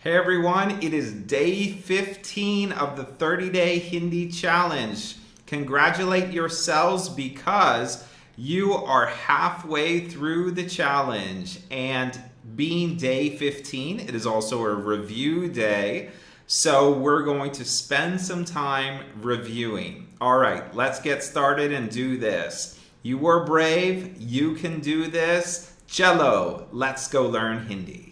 Hey everyone, it is day 15 of the 30-day Hindi challenge. Congratulate yourselves because you are halfway through the challenge. And being day 15, it is also a review day. So we're going to spend some time reviewing. All right, let's get started and do this. You were brave, you can do this. Chalo, let's go learn Hindi.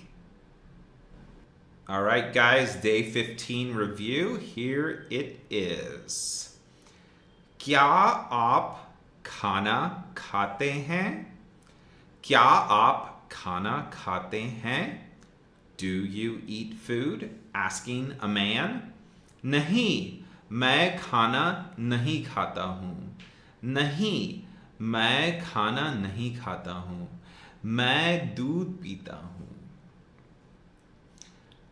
All right, guys, day 15 review. Here it is. क्या आप खाना खाते हैं? क्या आप खाना खाते हैं? Do you eat food? Asking a man. नहीं, मैं खाना नहीं खाता हूँ. नहीं, मैं खाना नहीं खाता हूँ. मैं दूध पीता हूँ.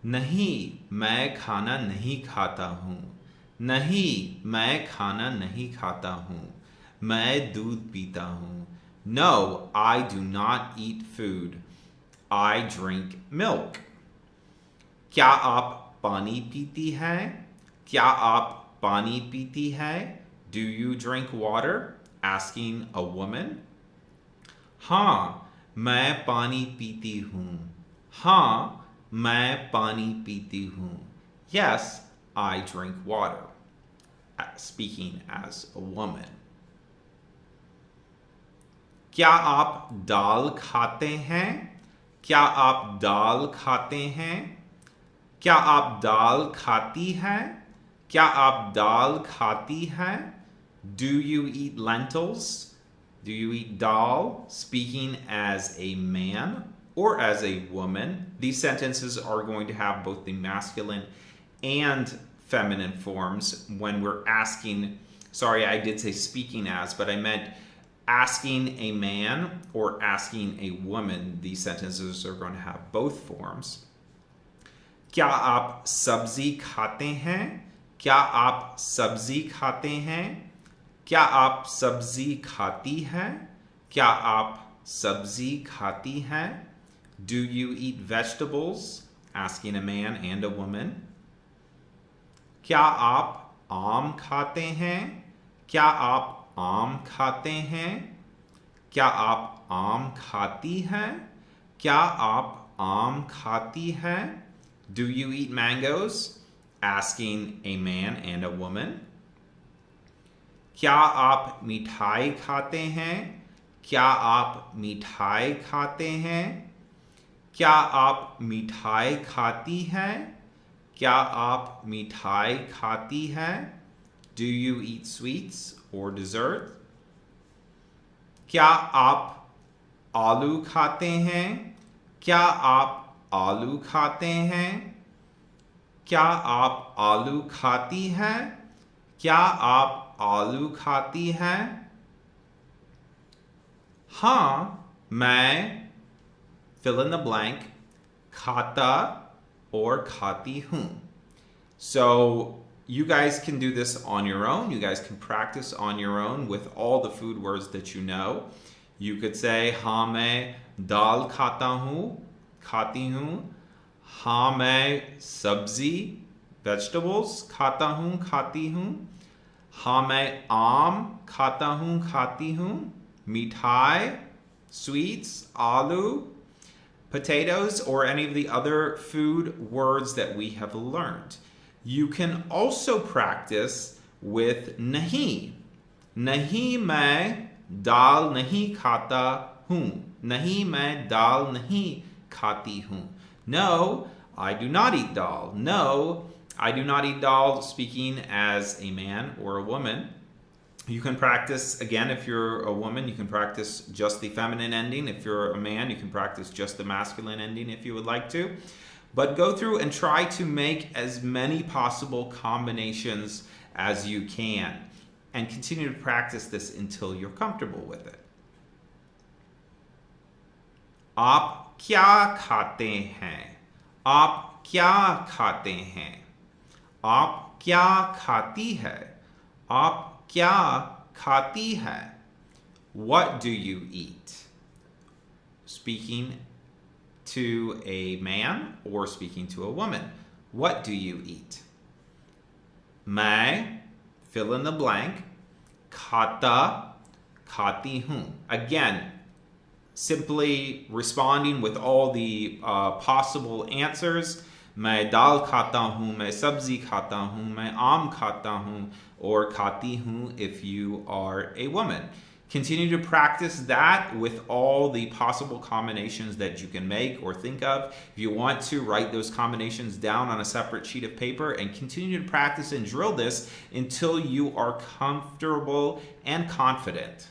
नहीं, मैं खाना नहीं खाता हूँ. नहीं, मैं खाना नहीं खाता हूँ. मैं दूध पीता हूँ. No, I do not eat food. I drink milk. क्या आप पानी पीती हैं? क्या आप पानी पीती हैं? Do you drink water? Asking a woman. हाँ, मैं पानी पीती हूँ. हाँ, मैं पानी पीती हूँ. Yes, I drink water. Speaking as a woman. क्या आप दाल खाते हैं? क्या आप दाल खाते हैं? क्या आप दाल खाती हैं? क्या आप दाल खाती हैं? Do you eat lentils? Do you eat dal? Speaking as a man or as a woman. These sentences are going to have both the masculine and feminine forms when we're asking, sorry, I did say speaking as, but I meant asking a man or asking a woman. These sentences are going to have both forms. क्या आप सब्जी खाते हैं? क्या आप सब्जी खाते हैं? क्या आप सब्जी खाती हैं? क्या आप सब्जी खाती हैं? Do you eat vegetables? Asking a man and a woman. क्या आप आम खाते हैं? क्या आप आम खाते हैं? क्या आप आम खाती हैं? क्या आप आम खाती हैं? Do you eat mangoes? Asking a man and a woman. क्या आप मिठाई खाते हैं? क्या आप मिठाई खाते हैं? क्या आप मिठाई खाती हैं? क्या आप मिठाई खाती हैं? Do you eat sweets or dessert? क्या आप आलू खाते हैं? क्या आप आलू खाते हैं? क्या आप आलू खाती हैं? क्या आप आलू खाती हैं? हाँ, मैं fill in the blank, खाता or khati हूँ. So you guys can do this on your own. You guys can practice on your own with all the food words that you know. You could say, हाँ मैं दाल खाता हूँ, खाती हूँ. हाँ मैं सब्जी, vegetables, खाता हूँ, खाती हूँ. हाँ मैं आम खाता हूँ, खाती हूँ. मिठाई, sweets, आलू, potatoes, or any of the other food words that we have learned. You can also practice with nahi. Nahi मैं दाल नहीं खाता हूँ. Nahi मैं दाल नहीं खाती हूँ. No, I do not eat dal. No, I do not eat dal, speaking as a man or a woman. You can practice, again, if you're a woman, you can practice just the feminine ending. If you're a man, you can practice just the masculine ending if you would like to. But go through and try to make as many possible combinations as you can. And continue to practice this until you're comfortable with it. आप क्या खाते हैं? आप क्या खाते हैं? आप क्या खाती है? आप क्या खाती है? What do you eat? Speaking to a man or speaking to a woman. What do you eat? मैं, fill in the blank, खाता, खाती हूँ. Again, simply responding with all the possible answers. मैं दाल खाता हूँ, मैं सब्जी खाता हूँ, मैं आम खाता हूँ, or खाती हूँ if you are a woman. Continue to practice that with all the possible combinations that you can make or think of. If you want to, write those combinations down on a separate sheet of paper and continue to practice and drill this until you are comfortable and confident.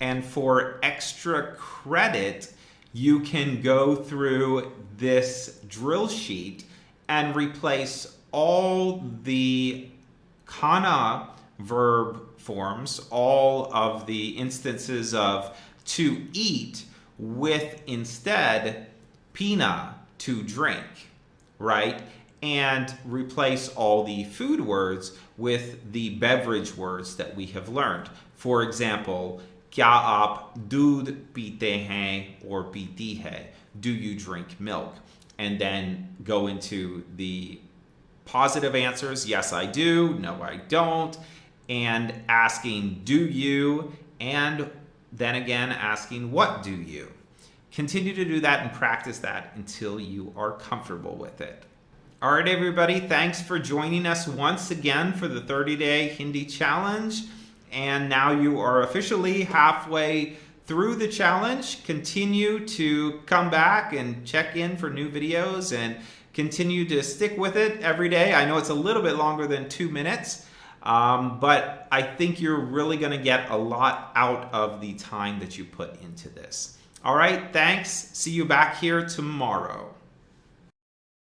And for extra credit, you can go through this drill sheet and replace all the kana verb forms, all of the instances of to eat, with instead pina, to drink, right? And replace all the food words with the beverage words that we have learned. For example, क्या आप दूध पीते हैं or पीती है? Do you drink milk? And then go into the positive answers. Yes, I do. No, I don't. And asking, do you? And then again, asking, what do you? Continue to do that and practice that until you are comfortable with it. All right, everybody. Thanks for joining us once again for the 30-day Hindi challenge. And now you are officially halfway through the challenge. Continue to come back and check in for new videos and continue to stick with it every day. I know it's a little bit longer than 2 minutes, but I think you're really going to get a lot out of the time that you put into this. All right, thanks. See you back here tomorrow.